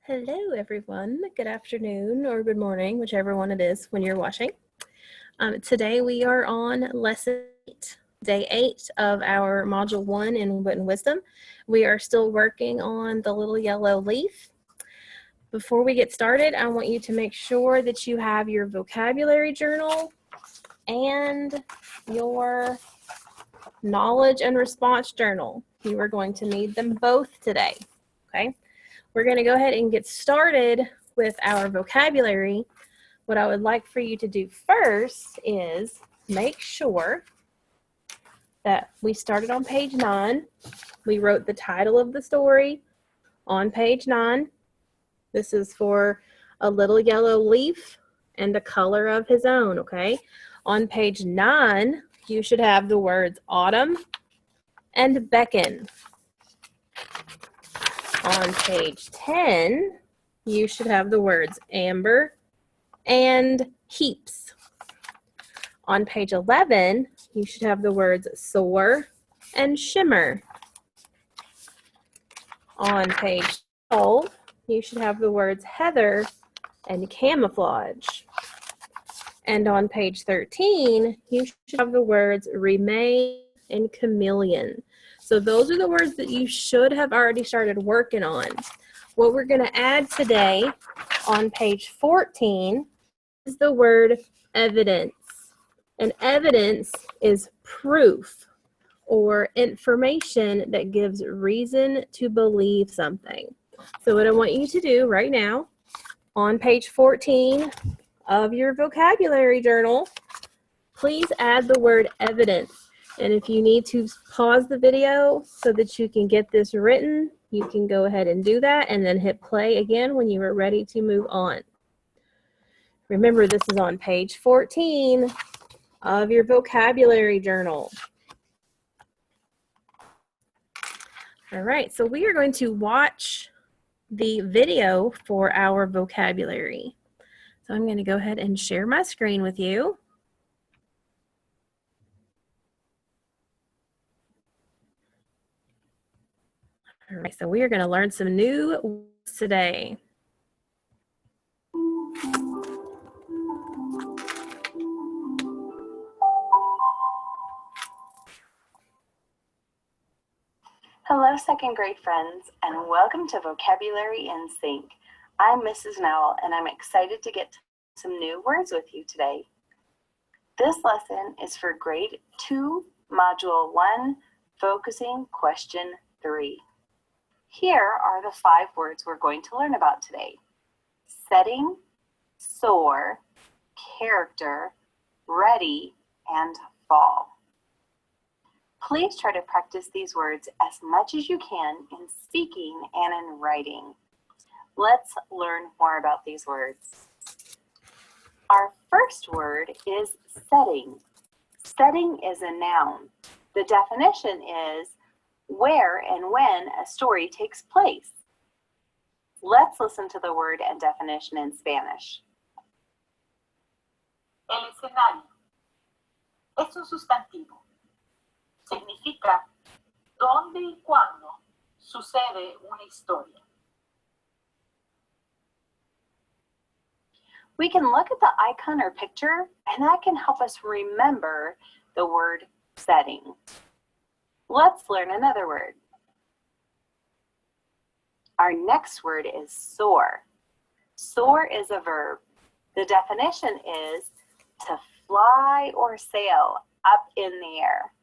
Hello, everyone. Good afternoon or good morning, whichever one it is when you're watching. Today we are on lesson 8, day 8 of our module 1 in Wit and Wisdom. We are still working on the little yellow leaf. Before we get started, I want you to make sure that you have your vocabulary journal and your knowledge and response journal. You are going to need them both today, okay? We're going to go ahead and get started with our vocabulary. What I would like for you to do first is make sure that we started on page 9. We wrote the title of the story on page 9. This is for a little yellow leaf and a color of his own, okay? On page 9, you should have the words autumn and beckon. On page 10, you should have the words amber and heaps. On page 11, you should have the words soar and shimmer. On page 12, you should have the words heather and camouflage. And on page 13, you should have the words remain and chameleon. So those are the words that you should have already started working on. What we're going to add today on page 14 is the word evidence. And evidence is proof or information that gives reason to believe something. So what I want you to do right now on page 14 of your vocabulary journal, please add the word evidence. And if you need to pause the video so that you can get this written, you can go ahead and do that and then hit play again when you are ready to move on. Remember, this is on page 14 of your vocabulary journal. All right, so we are going to watch the video for our vocabulary. So I'm going to go ahead and share my screen with you. All right, so we are going to learn some new words today. Hello, second grade friends, and welcome to Vocabulary in Sync. I'm Mrs. Nowell, and I'm excited to get some new words with you today. This lesson is for grade 2, module 1, focusing question 3. Here are the 5 words we're going to learn about today: setting, soar, character, ready, and fall. Please try to practice these words as much as you can in speaking and in writing. Let's learn more about these words. Our first word is setting. Setting is a noun. The definition is where and when a story takes place. Let's listen to the word and definition in Spanish. El escenario es un sustantivo. Significa dónde y cuándo sucede una historia. We can look at the icon or picture, and that can help us remember the word setting. Let's learn another word. Our next word is soar. Soar is a verb. The definition is to fly or sail up in the air.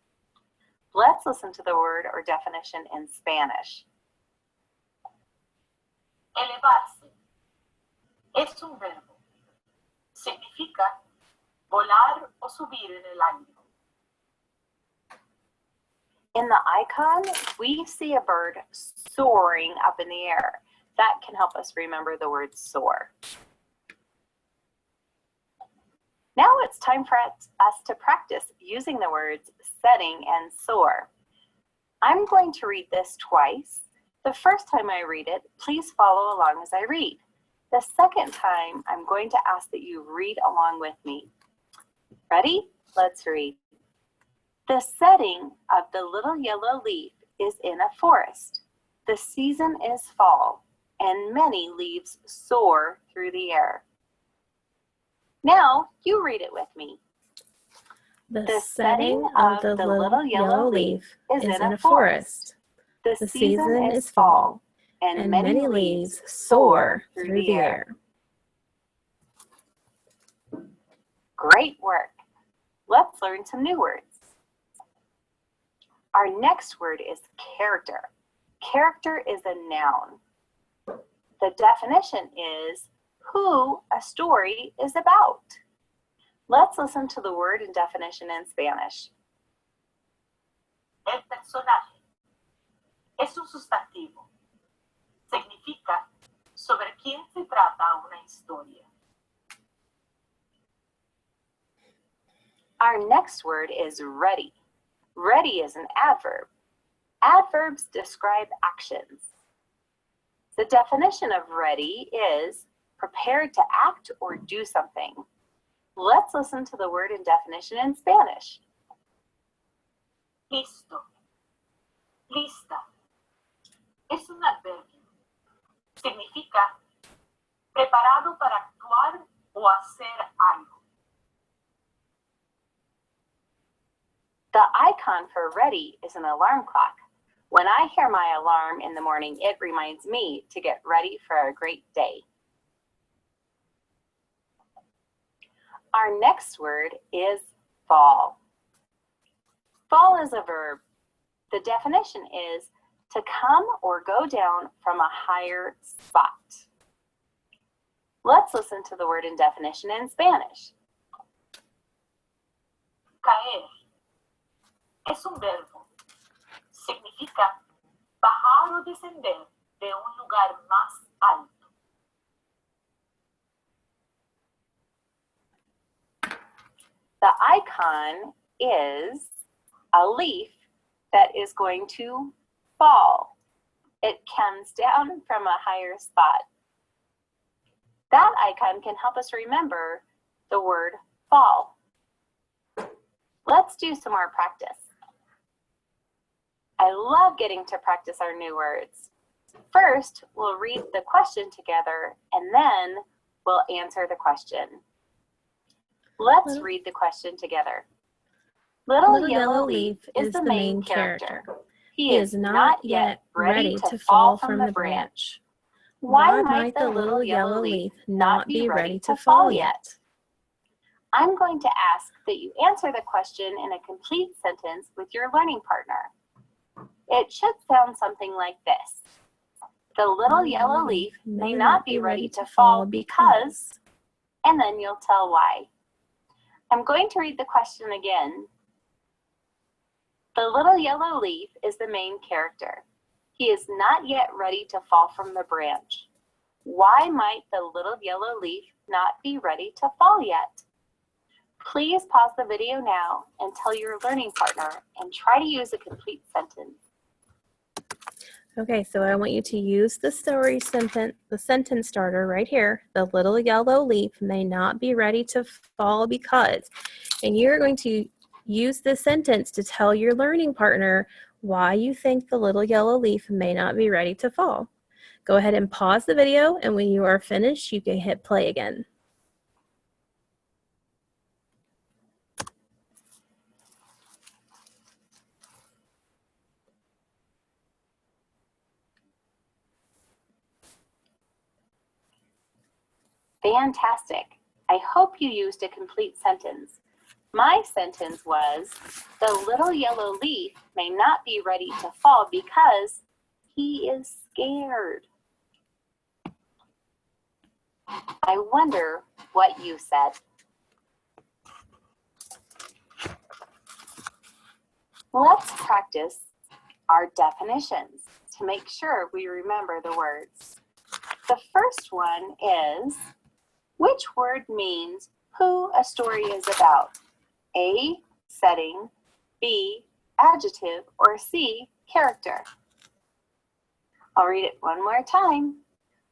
Let's listen to the word or definition in Spanish. Elevarse es un verbo. Significa volar o subir en el aire. In the icon, we see a bird soaring up in the air. That can help us remember the word soar. Now it's time for us to practice using the words setting and soar. I'm going to read this twice. The first time I read it, please follow along as I read. The second time, I'm going to ask that you read along with me. Ready? Let's read. The setting of the little yellow leaf is in a forest. The season is fall. and many leaves soar through the air. Now you read it with me. The setting of the little yellow leaf is in a forest. The season is fall, and many leaves soar through the air. Great work. Let's learn some new words. Our next word is character. Character is a noun. The definition is who a story is about. Let's listen to the word and definition in Spanish. El personaje es un sustantivo. Significa sobre quién se trata una historia. Our next word is ready. Ready is an adverb. Adverbs describe actions. The definition of ready is prepared to act or do something. Let's listen to the word and definition in Spanish. Listo. Lista. Es un adverbio. Significa preparado para actuar o hacer algo. The icon for ready is an alarm clock. When I hear my alarm in the morning, it reminds me to get ready for a great day. Our next word is fall. Fall is a verb. The definition is to come or go down from a higher spot. Let's listen to the word and definition in Spanish. Caer. Es un verbo. Significa bajar o descender de un lugar más alto. The icon is a leaf that is going to fall. It comes down from a higher spot. That icon can help us remember the word fall. Let's do some more practice. I love getting to practice our new words. First, we'll read the question together, and then we'll answer the question. Let's read the question together. Little yellow leaf is the main character. He is not yet ready to fall from the branch. Why might the little yellow leaf not be ready to fall yet? I'm going to ask that you answer the question in a complete sentence with your learning partner. It should sound something like this. The little yellow leaf may not be ready to fall because, and then you'll tell why. I'm going to read the question again. The little yellow leaf is the main character. He is not yet ready to fall from the branch. Why might the little yellow leaf not be ready to fall yet? Please pause the video now and tell your learning partner and try to use a complete sentence. Okay, so I want you to use the story sentence, the sentence starter right here. The little yellow leaf may not be ready to fall because, and you're going to use this sentence to tell your learning partner why you think the little yellow leaf may not be ready to fall. Go ahead and pause the video, and when you are finished, you can hit play again. Fantastic. I hope you used a complete sentence. My sentence was, the little yellow leaf may not be ready to fall because he is scared. I wonder what you said. Let's practice our definitions to make sure we remember the words. The first one is, which word means who a story is about? A, setting, B, adjective, or C, character. I'll read it one more time.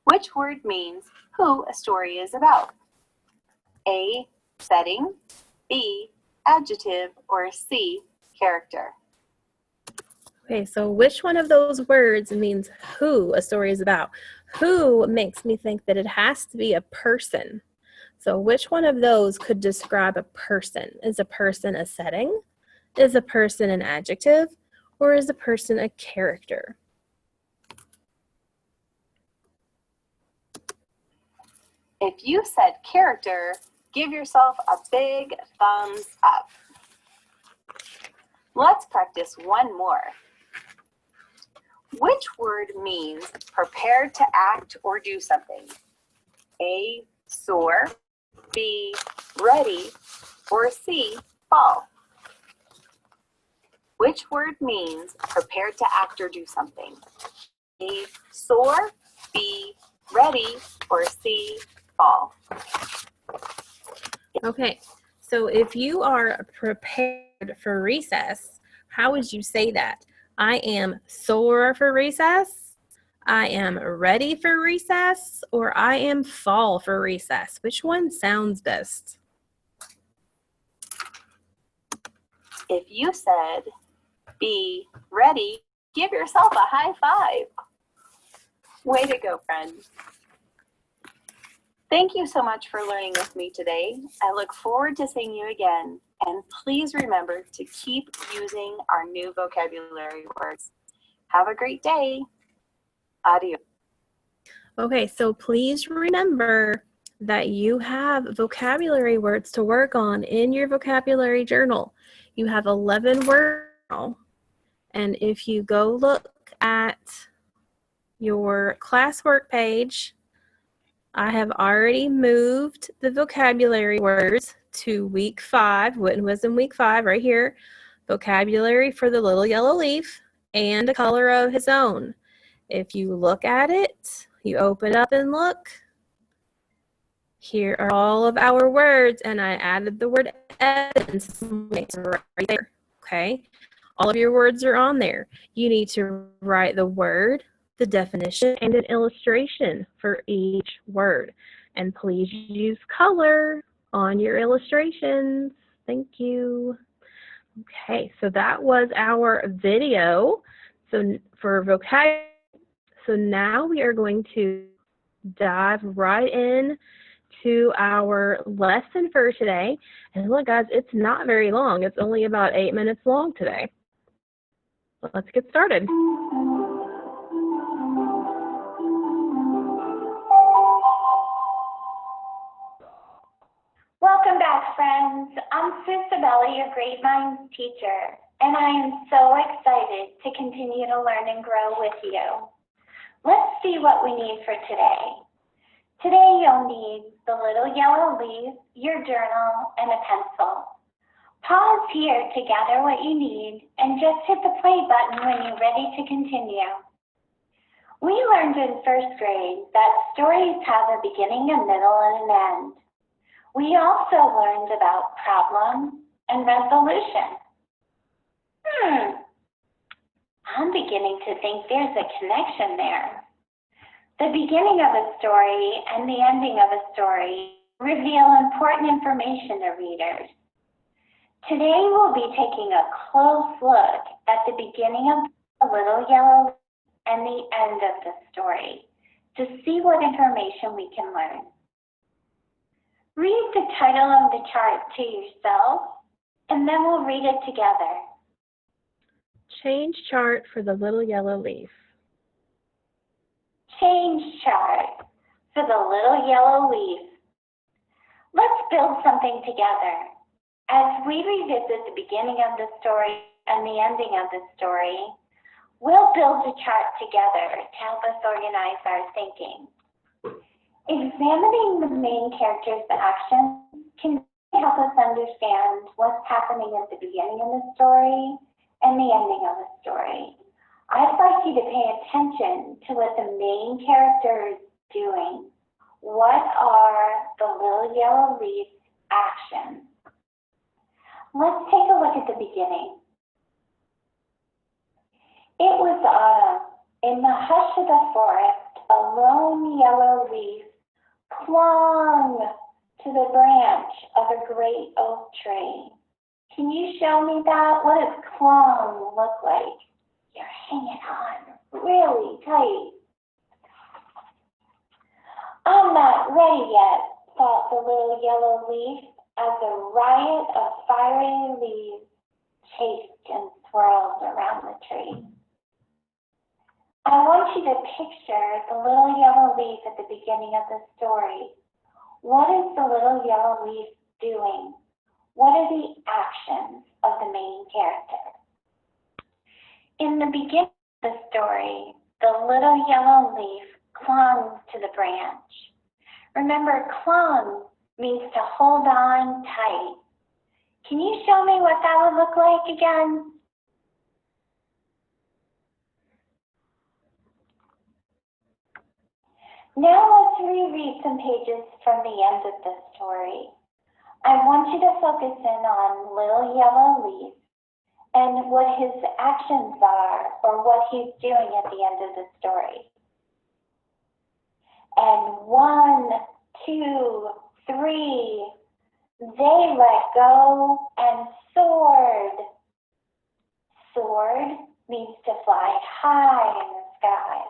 Which word means who a story is about? A, setting, B, adjective, or C, character. Okay, so which one of those words means who a story is about? Who makes me think that it has to be a person. So which one of those could describe a person? Is a person a setting? Is a person an adjective? Or is a person a character? If you said character, give yourself a big thumbs up. Let's practice one more. Which word means prepared to act or do something? A, soar, B, ready, or C, fall? Which word means prepared to act or do something? A, soar, B, ready, or C, fall? Okay, so if you are prepared for recess, how would you say that? I am sore for recess, I am ready for recess, or I am fall for recess. Which one sounds best? If you said be ready, give yourself a high five. Way to go, friends. Thank you so much for learning with me today. I look forward to seeing you again. And please remember to keep using our new vocabulary words. Have a great day. Adios. Okay, so please remember that you have vocabulary words to work on in your vocabulary journal. You have 11 words now. And if you go look at your classwork page, I have already moved the vocabulary words to week 5, Wit and Wisdom week 5 right here. Vocabulary for the little yellow leaf and a color of his own. If you look at it, you open up and look. Here are all of our words, and I added the word evidence right there, okay? All of your words are on there. You need to write the word, the definition, and an illustration for each word. And please use color on your illustrations. Thank you. Okay, so that was our video. So for vocabulary, so now we are going to dive right in to our lesson for today. And look, guys, it's not very long. It's only about 8 minutes long today. Let's get started. Welcome back, friends. I'm Sue Sabella, your Great Minds teacher, and I am so excited to continue to learn and grow with you. Let's see what we need for today. Today you'll need the little yellow leaf, your journal, and a pencil. Pause here to gather what you need and just hit the play button when you're ready to continue. We learned in first grade that stories have a beginning, a middle, and an end. We also learned about problem and resolution. I'm beginning to think there's a connection there. The beginning of a story and the ending of a story reveal important information to readers. Today we'll be taking a close look at the beginning of the little yellow and the end of the story to see what information we can learn. Read the title of the chart to yourself, and then we'll read it together. Change chart for the little yellow leaf. Change chart for the little yellow leaf. Let's build something together. As we revisit the beginning of the story and the ending of the story, we'll build a chart together to help us organize our thinking. Examining the main character's actions can help us understand what's happening at the beginning of the story and the ending of the story. I'd like you to pay attention to what the main character is doing. What are the little yellow leaf's actions? Let's take a look at the beginning. It was autumn. In the hush of the forest, a lone yellow leaf clung to the branch of a great oak tree. Can you show me that? What does clung look like? You're hanging on really tight. I'm not ready yet, thought the little yellow leaf as a riot of fiery leaves chased and swirled around the tree. I want you to picture the little yellow leaf at the beginning of the story. What is the little yellow leaf doing? What are the actions of the main character? In the beginning of the story, the little yellow leaf clung to the branch. Remember, clung means to hold on tight. Can you show me what that would look like again? Now let's reread some pages from the end of the story. I want you to focus in on little yellow leaf and what his actions are or what he's doing at the end of the story. And 1, 2, 3, they let go and soared. Soared means to fly high in the sky.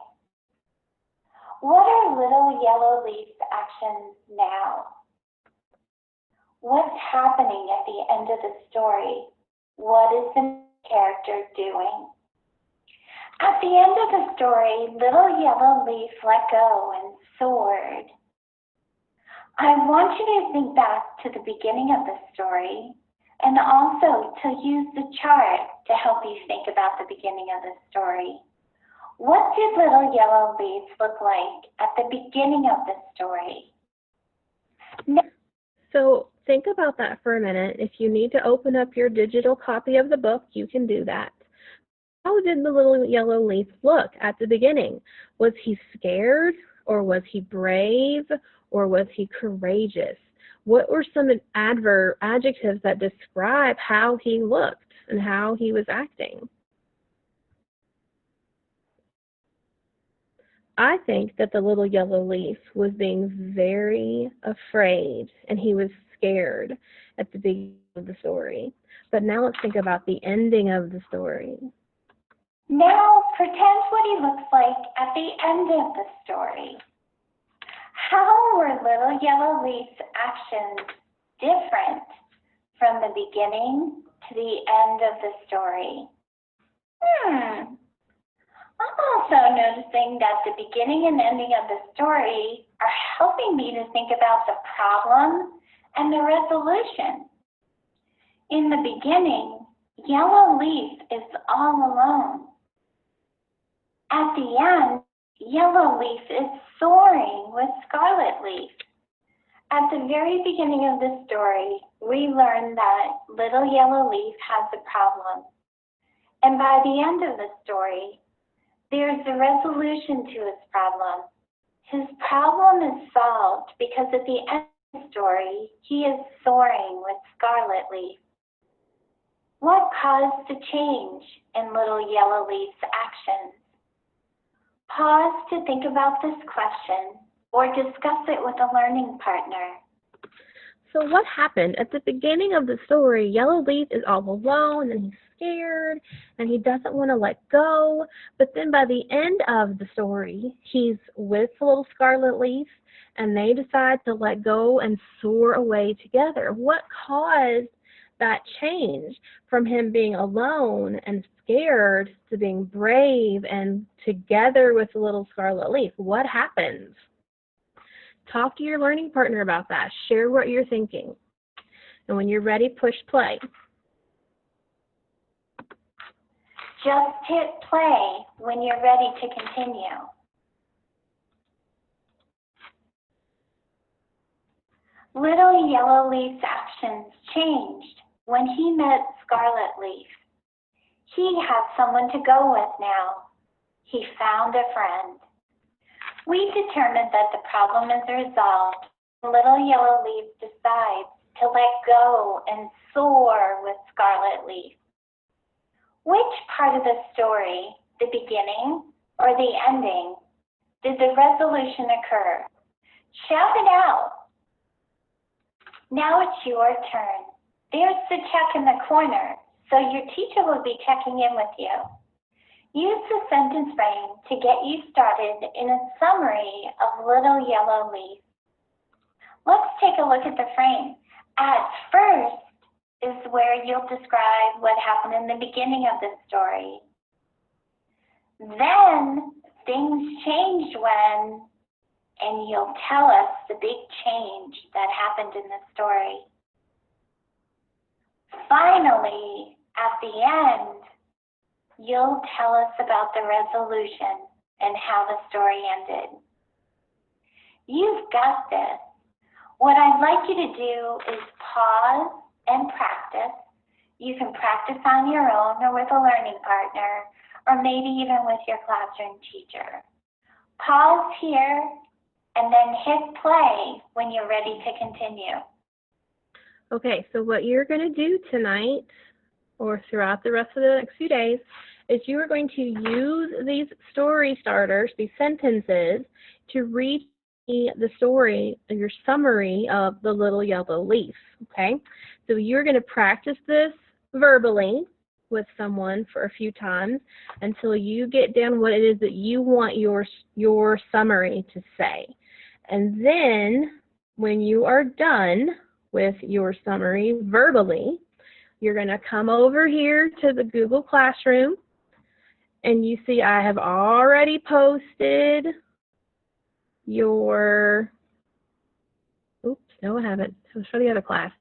What are little yellow leaf's actions now? What's happening at the end of the story? What is the character doing? At the end of the story, little yellow leaf let go and soared. I want you to think back to the beginning of the story and also to use the chart to help you think about the beginning of the story. What did little yellow leaf look like at the beginning of the story? So think about that for a minute. If you need to open up your digital copy of the book, you can do that. How did the little yellow leaf look at the beginning? Was he scared, or was he brave, or was he courageous? What were some adjectives that describe how he looked and how he was acting? I think that the little yellow leaf was being very afraid and he was scared at the beginning of the story. But now let's think about the ending of the story. Now pretend what he looks like at the end of the story. How were little yellow leaf's actions different from the beginning to the end of the story? I'm also noticing that the beginning and ending of the story are helping me to think about the problem and the resolution. In the beginning, yellow leaf is all alone. At the end, yellow leaf is soaring with scarlet leaf. At the very beginning of the story, we learn that little yellow leaf has a problem. And by the end of the story, there's a resolution to his problem. His problem is solved because at the end of the story, he is soaring with scarlet leaf. What caused the change in little yellow leaf's actions? Pause to think about this question or discuss it with a learning partner. So what happened? At the beginning of the story, Yellow Leaf is all alone and he's scared and he doesn't want to let go. But then by the end of the story, he's with the little Scarlet Leaf and they decide to let go and soar away together. What caused that change from him being alone and scared to being brave and together with the little Scarlet Leaf? What happens? Talk to your learning partner about that. Share what you're thinking. And when you're ready, push play. Just hit play when you're ready to continue. Little Yellow Leaf's actions changed when he met Scarlet Leaf. He had someone to go with now. He found a friend. We determined that the problem is resolved. Little Yellow Leaf decides to let go and soar with Scarlet Leaf. Which part of the story, the beginning or the ending, did the resolution occur? Shout it out. Now it's your turn. There's the check in the corner, so your teacher will be checking in with you. Use the sentence frame to get you started in a summary of Little Yellow Leaf. Let's take a look at the frame. At first is where you'll describe what happened in the beginning of the story. Then things changed when, and you'll tell us the big change that happened in the story. Finally, at the end, you'll tell us about the resolution and how the story ended. You've got this. What I'd like you to do is pause and practice. You can practice on your own or with a learning partner, or maybe even with your classroom teacher. Pause here and then hit play when you're ready to continue. Okay, so what you're going to do tonight or throughout the rest of the next few days is you are going to use these story starters, these sentences, to read the story, your summary of the Little Yellow Leaf, okay? So you're going to practice this verbally with someone for a few times until you get down what it is that you want your summary to say. And then when you are done with your summary verbally, you're going to come over here to the Google Classroom, and you see I have already posted your, oops, no I haven't, it was for the other class.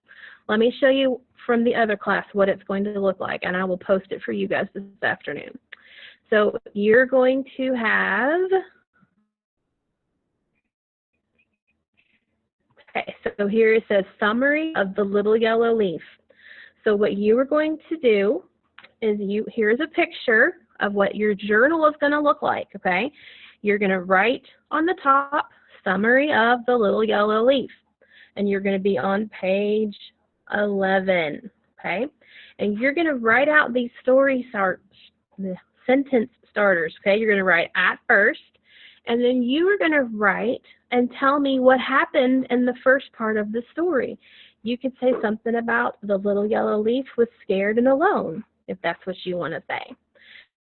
Let me show you from the other class what it's going to look like, and I will post it for you guys this afternoon. So you're going to have, okay, so here it says summary of the Little Yellow Leaf. So what you are going to do is here's a picture of what your journal is going to look like, okay? You're going to write on the top, summary of the Little Yellow Leaf, and you're going to be on page 11, okay? And you're going to write out these the sentence starters, okay? You're going to write at first, and then you are going to write and tell me what happened in the first part of the story. You could say something about the Little Yellow Leaf was scared and alone, if that's what you want to say.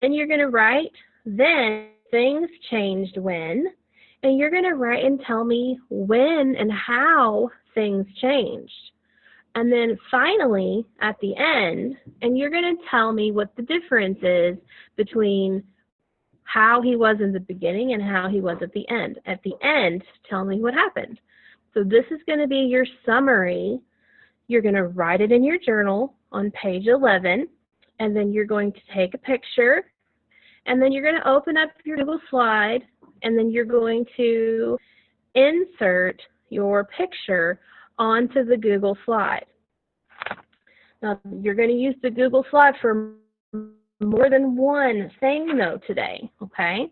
Then you're going to write, then things changed when, and you're going to write and tell me when and how things changed. And then finally, at the end, and you're going to tell me what the difference is between how he was in the beginning and how he was at the end. At the end, tell me what happened. So this is going to be your summary. You're going to write it in your journal on page 11, and then you're going to take a picture, and then you're going to open up your Google slide, and then you're going to insert your picture onto the Google slide. Now, you're going to use the Google slide for more than one thing, though, today, okay?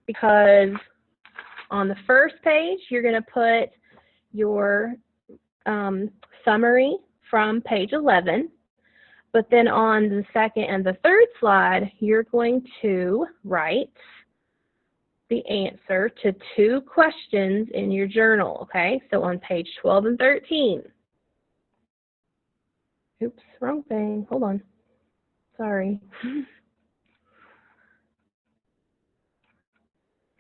Because on the first page, you're going to put your summary from page 11, but then on the second and the third slide, you're going to write the answer to 2 questions in your journal, okay? So on page 12 and 13. Oops, wrong thing. Hold on. Sorry.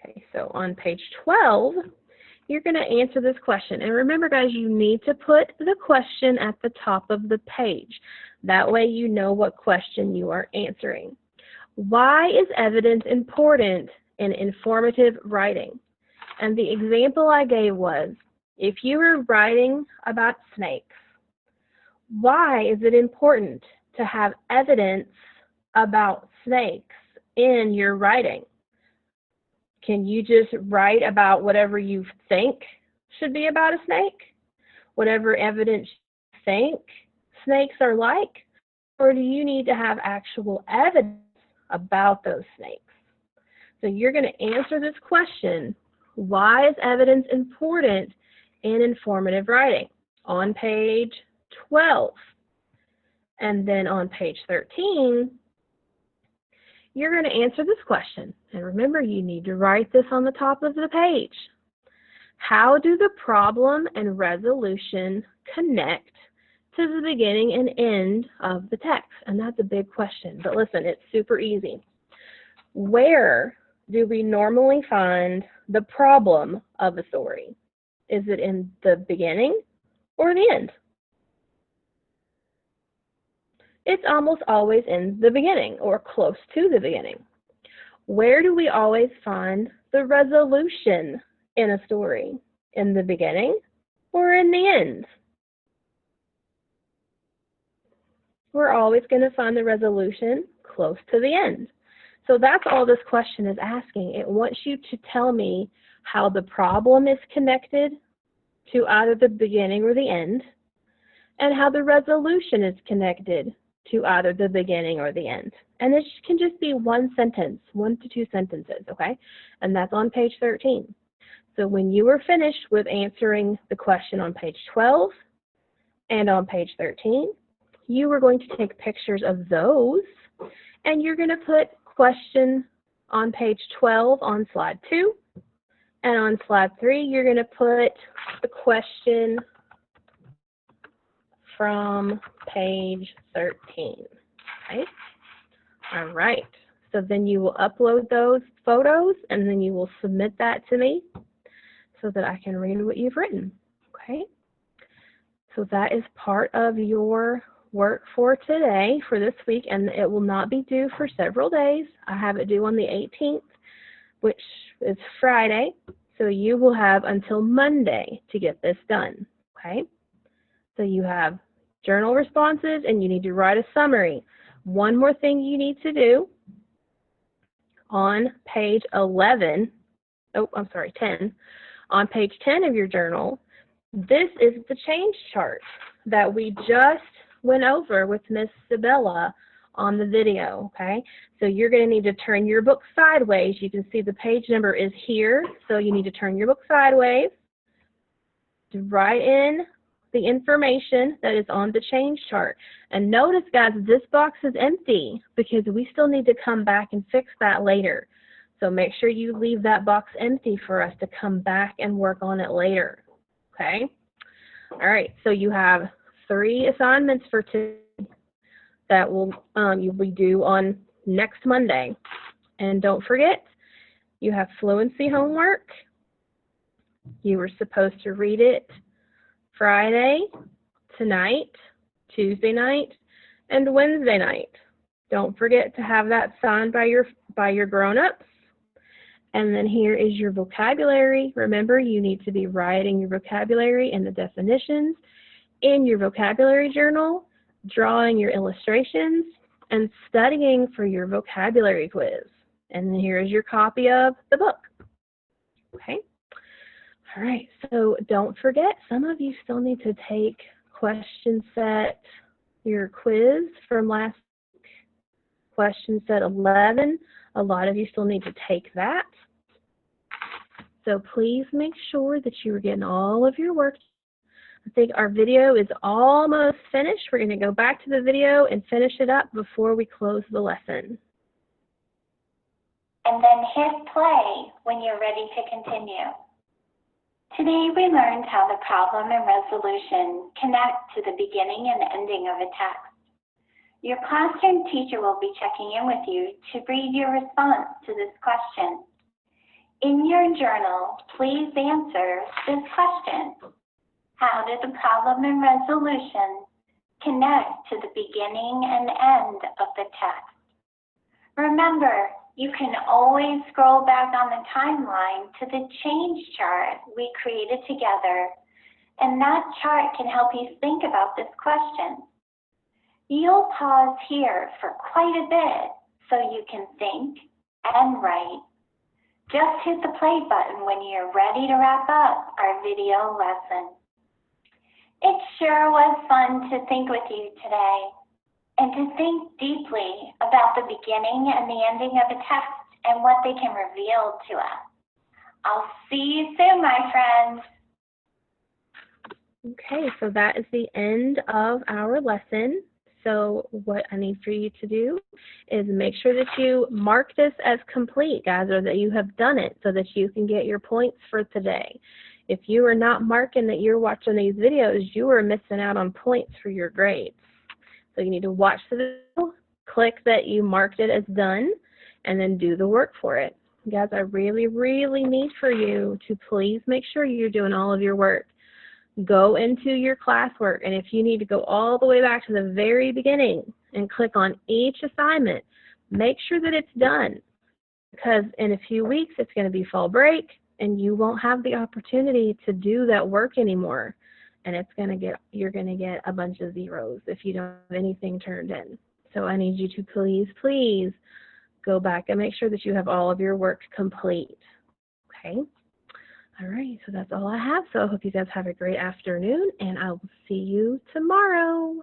Okay, so on page 12, you're going to answer this question. And remember, guys, you need to put the question at the top of the page. That way you know what question you are answering. Why is evidence important in informative writing? And the example I gave was, if you were writing about snakes, why is it important to have evidence about snakes in your writing? Can you just write about whatever you think should be about a snake? Whatever evidence you think snakes are like? Or do you need to have actual evidence about those snakes? So you're going to answer this question, why is evidence important in informative writing? On page 12. And then on page 13, you're going to answer this question. And remember, you need to write this on the top of the page. How do the problem and resolution connect to the beginning and end of the text? And that's a big question. But listen, it's super easy. Where do we normally find the problem of a story? Is it in the beginning or the end? It's almost always in the beginning or close to the beginning. Where do we always find the resolution in a story? In the beginning or in the end? We're always going to find the resolution close to the end. So that's all this question is asking. It wants you to tell me how the problem is connected to either the beginning or the end, and how the resolution is connected to either the beginning or the end. And this can just be one sentence, 1 to 2 sentences, okay? And that's on page 13. So when you are finished with answering the question on page 12 and on page 13, you are going to take pictures of those, and you're going to put question on page 12 on slide 2, and on slide 3, you're going to put the question from page 13, right? All right, so then you will upload those photos, and then you will submit that to me so that I can read what you've written, okay? So that is part of your work for today, for this week, and it will not be due for several days. I have it due on the 18th, which is Friday, so you will have until Monday to get this done, okay? So you have journal responses, and you need to write a summary. One more thing you need to do on page 10, on page 10 of your journal, this is the change chart that we just went over with Miss Sabella on the video, okay? So you're going to need to turn your book sideways. You can see the page number is here, so you need to turn your book sideways to write in the information that is on the change chart. And notice, guys, this box is empty because we still need to come back and fix that later. So make sure you leave that box empty for us to come back and work on it later, okay? All right, so you have 3 assignments for today that will you'll be due on next Monday. And don't forget, you have fluency homework. You were supposed to read it Friday, tonight, Tuesday night, and Wednesday night. Don't forget to have that signed by your grown-ups. And then here is your vocabulary. Remember, you need to be writing your vocabulary and the definitions in your vocabulary journal, drawing your illustrations, and studying for your vocabulary quiz. And then here is your copy of the book. Okay? All right, so don't forget, some of you still need to take question set, your quiz from last week, question set 11. A lot of you still need to take that. So please make sure that you are getting all of your work. I think our video is almost finished. We're going to go back to the video and finish it up before we close the lesson. And then hit play when you're ready to continue. Today we learned how the problem and resolution connect to the beginning and ending of a text. Your classroom teacher will be checking in with you to read your response to this question. In your journal, please answer this question. How did the problem and resolution connect to the beginning and end of the text? Remember, you can always scroll back on the timeline to the change chart we created together, and that chart can help you think about this question. You'll pause here for quite a bit so you can think and write. Just hit the play button when you're ready to wrap up our video lesson. It sure was fun to think with you today, and to think deeply about the beginning and the ending of a text and what they can reveal to us. I'll see you soon, my friends. Okay, so that is the end of our lesson. So what I need for you to do is make sure that you mark this as complete, guys, or that you have done it so that you can get your points for today. If you are not marking that you're watching these videos, you are missing out on points for your grades. So you need to watch the video, click that you marked it as done, and then do the work for it. Guys, I really, really need for you to please make sure you're doing all of your work. Go into your classwork, and if you need to go all the way back to the very beginning and click on each assignment, make sure that it's done, because in a few weeks it's going to be fall break and you won't have the opportunity to do that work anymore, and you're going to get a bunch of zeros if you don't have anything turned in. So I need you to please go back and make sure that you have all of your work complete. Okay? All right, so that's all I have. So I hope you guys have a great afternoon, and I will see you tomorrow.